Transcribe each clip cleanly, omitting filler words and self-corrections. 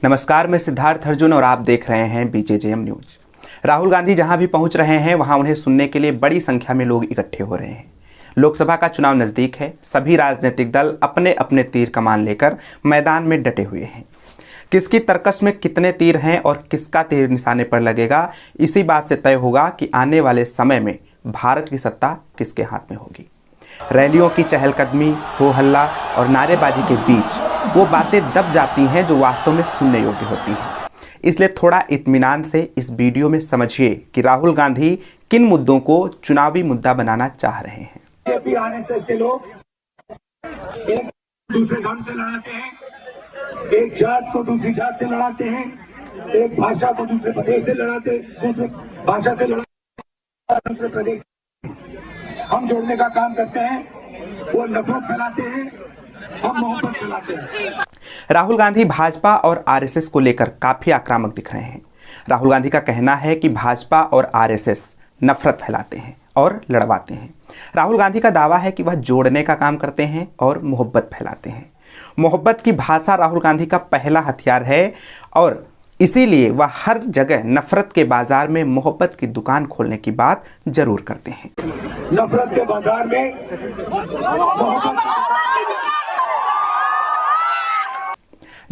नमस्कार, मैं सिद्धार्थ अर्जुन और आप देख रहे हैं बीजेजेएम न्यूज। राहुल गांधी जहां भी पहुंच रहे हैं वहां उन्हें सुनने के लिए बड़ी संख्या में लोग इकट्ठे हो रहे हैं। लोकसभा का चुनाव नजदीक है। सभी राजनीतिक दल अपने अपने तीर कमान लेकर मैदान में डटे हुए हैं। किसकी तरकश में कितने तीर हैं और किसका तीर निशाने पर लगेगा, इसी बात से तय होगा कि आने वाले समय में भारत की सत्ता किसके हाथ में होगी। रैलियों की चहलकदमी, हो हल्ला और नारेबाजी के बीच वो बातें दब जाती हैं जो वास्तव में सुनने योग्य होती हैं। इसलिए थोड़ा इत्मीनान से इस वीडियो में समझिए कि राहुल गांधी किन मुद्दों को चुनावी मुद्दा बनाना चाह रहे हैं। आरएसएस के लोग एक दूसरे धर्म से लड़ाते हैं, एक जात को दूसरी जात से लड़ाते हैं, एक भाषा को दूसरे प्रदेश से लड़ाते, दूसरे भाषा से लड़ाते, दूसरे प्रदेश। हम जोड़ने का काम करते हैं, वो नफरत फैलाते हैं, हम मोहब्बत फैलाते हैं। राहुल गांधी भाजपा और आरएसएस को लेकर काफी आक्रामक दिख रहे हैं। राहुल गांधी का कहना है कि भाजपा और आरएसएस नफरत फैलाते हैं और लड़वाते हैं। राहुल गांधी का दावा है कि वह जोड़ने का काम करते हैं और मोहब्बत फैलाते हैं। मोहब्बत की भाषा राहुल गांधी का पहला हथियार है और इसीलिए वह हर जगह नफरत के बाजार में मोहब्बत की दुकान खोलने की बात जरूर करते हैं। नफरत के बाजार में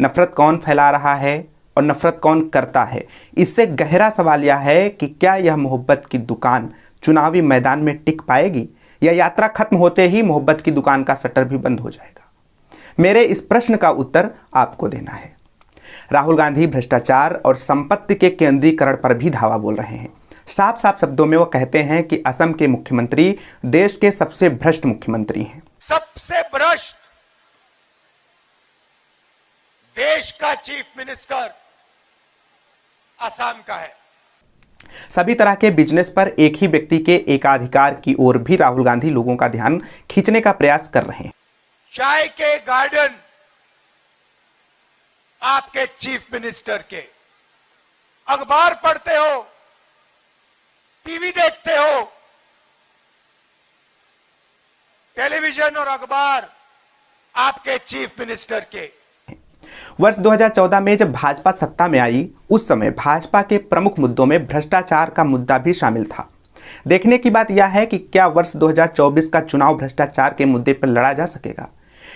नफरत कौन फैला रहा है और नफरत कौन करता है, इससे गहरा सवाल यह है कि क्या यह मोहब्बत की दुकान चुनावी मैदान में टिक पाएगी या यात्रा खत्म होते ही मोहब्बत की दुकान का शटर भी बंद हो जाएगा। मेरे इस प्रश्न का उत्तर आपको देना है। राहुल गांधी भ्रष्टाचार और संपत्ति के केंद्रीकरण पर भी धावा बोल रहे हैं। साफ साफ शब्दों में वो कहते हैं कि असम के मुख्यमंत्री देश के सबसे भ्रष्ट मुख्यमंत्री हैं। सबसे भ्रष्ट देश का चीफ मिनिस्टर असम का है। सभी तरह के बिजनेस पर एक ही व्यक्ति के एकाधिकार की ओर भी राहुल गांधी लोगों का ध्यान खींचने का प्रयास कर रहे हैं। चाय के गार्डन आपके चीफ मिनिस्टर के, अखबार पढ़ते हो, टीवी देखते हो, टेलीविजन और अखबार आपके चीफ मिनिस्टर के। वर्ष 2014 में जब भाजपा सत्ता में आई, उस समय भाजपा के प्रमुख मुद्दों में भ्रष्टाचार का मुद्दा भी शामिल था। देखने की बात यह है कि क्या वर्ष 2024 का चुनाव भ्रष्टाचार के मुद्दे पर लड़ा जा सकेगा,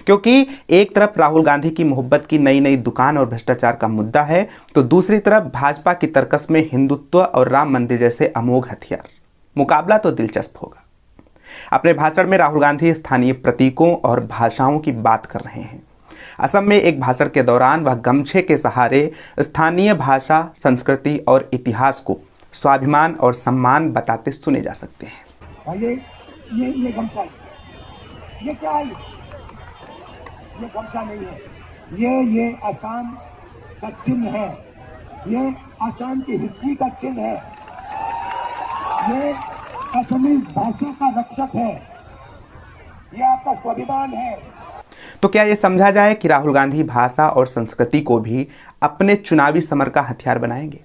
क्योंकि एक तरफ राहुल गांधी की मोहब्बत की नई नई दुकान और भ्रष्टाचार का मुद्दा है, तो दूसरी तरफ भाजपा की तरकस में हिंदुत्व और राम मंदिर जैसे अमोघ हथियार। मुकाबला तो दिलचस्प होगा। अपने भाषण में राहुल गांधी स्थानीय प्रतीकों और भाषाओं की बात कर रहे हैं। असम में एक भाषण के दौरान वह गमछे के सहारे स्थानीय भाषा, संस्कृति और इतिहास को स्वाभिमान और सम्मान बताते सुने जा सकते हैं। ये गमछा, ये क्या है? ये गमछा नहीं है, ये असम का चिन्ह है, ये असम की हिस्ट्री का चिन्ह है, ये असमी भाषा का रक्षक है, ये आपका स्वाभिमान है। तो क्या ये समझा जाए कि राहुल गांधी भाषा और संस्कृति को भी अपने चुनावी समर का हथियार बनाएंगे?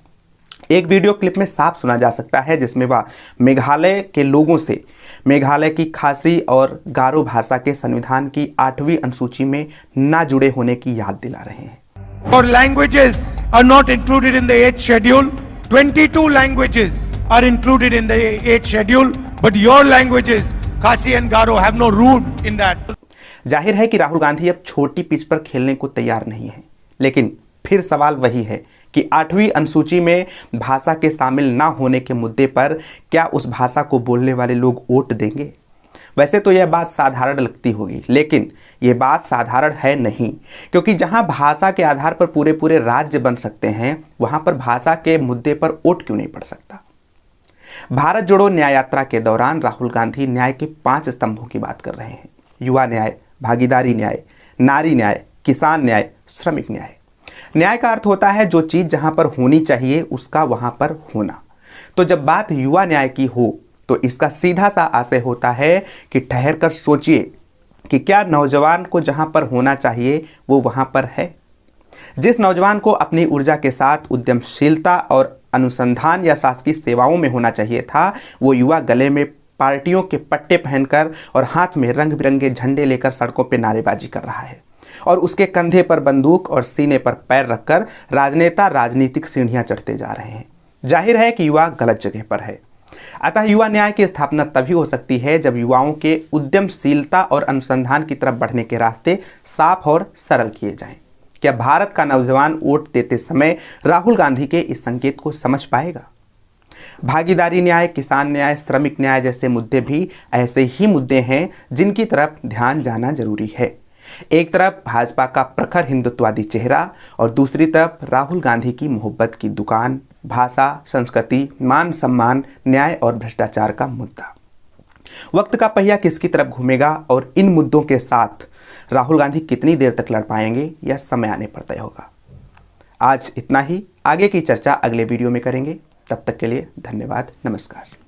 एक वीडियो क्लिप में साफ सुना जा सकता है जिसमें वह मेघालय के लोगों से मेघालय की खासी और गारो भाषा के संविधान की 8वीं अनुसूची में ना जुड़े होने की याद दिला रहे हैं। और languages are not included in the 8th schedule. 22 languages are included in the 8th schedule, but your languages Khasi and Garo have no root in that. जाहिर है कि राहुल गांधी अब छोटी पिच पर खेलने को तैयार नहीं है, लेकिन फिर सवाल वही है कि 8वीं अनुसूची में भाषा के शामिल ना होने के मुद्दे पर क्या उस भाषा को बोलने वाले लोग वोट देंगे? वैसे तो यह बात साधारण लगती होगी, लेकिन यह बात साधारण है नहीं, क्योंकि जहां भाषा के आधार पर पूरे पूरे राज्य बन सकते हैं, वहां पर भाषा के मुद्दे पर वोट क्यों नहीं पड़ सकता? भारत जोड़ो न्याय यात्रा के दौरान राहुल गांधी न्याय के 5 स्तंभों की बात कर रहे हैं। युवा न्याय, भागीदारी न्याय, नारी न्याय, किसान न्याय, श्रमिक न्याय। न्याय का अर्थ होता है जो चीज जहां पर होनी चाहिए उसका वहां पर होना। तो जब बात युवा न्याय की हो तो इसका सीधा सा आशय होता है कि ठहर कर सोचिए कि क्या नौजवान को जहां पर होना चाहिए वो वहां पर है। जिस नौजवान को अपनी ऊर्जा के साथ उद्यमशीलता और अनुसंधान या शासकीय सेवाओं में होना चाहिए था, वो युवा गले में पार्टियों के पट्टे पहनकर और हाथ में रंग बिरंगे झंडे लेकर सड़कों पर नारेबाजी कर रहा है। और उसके कंधे पर बंदूक और सीने पर पैर रखकर राजनेता राजनीतिक सीढ़ियां चढ़ते जा रहे हैं। जाहिर है कि युवा गलत जगह पर है। अतः युवा न्याय की स्थापना तभी हो सकती है जब युवाओं के उद्यमशीलता और अनुसंधान की तरफ बढ़ने के रास्ते साफ और सरल किए जाएं। क्या भारत का नौजवान वोट देते समय राहुल गांधी के इस संकेत को समझ पाएगा? भागीदारी न्याय, किसान न्याय, श्रमिक न्याय जैसे मुद्दे भी ऐसे ही मुद्दे हैं जिनकी तरफ ध्यान जाना जरूरी है। एक तरफ भाजपा का प्रखर हिंदुत्ववादी चेहरा और दूसरी तरफ राहुल गांधी की मोहब्बत की दुकान, भाषा, संस्कृति, मान सम्मान, न्याय और भ्रष्टाचार का मुद्दा। वक्त का पहिया किसकी तरफ घूमेगा और इन मुद्दों के साथ राहुल गांधी कितनी देर तक लड़ पाएंगे, यह समय आने पर तय होगा। आज इतना ही, आगे की चर्चा अगले वीडियो में करेंगे। तब तक के लिए धन्यवाद, नमस्कार।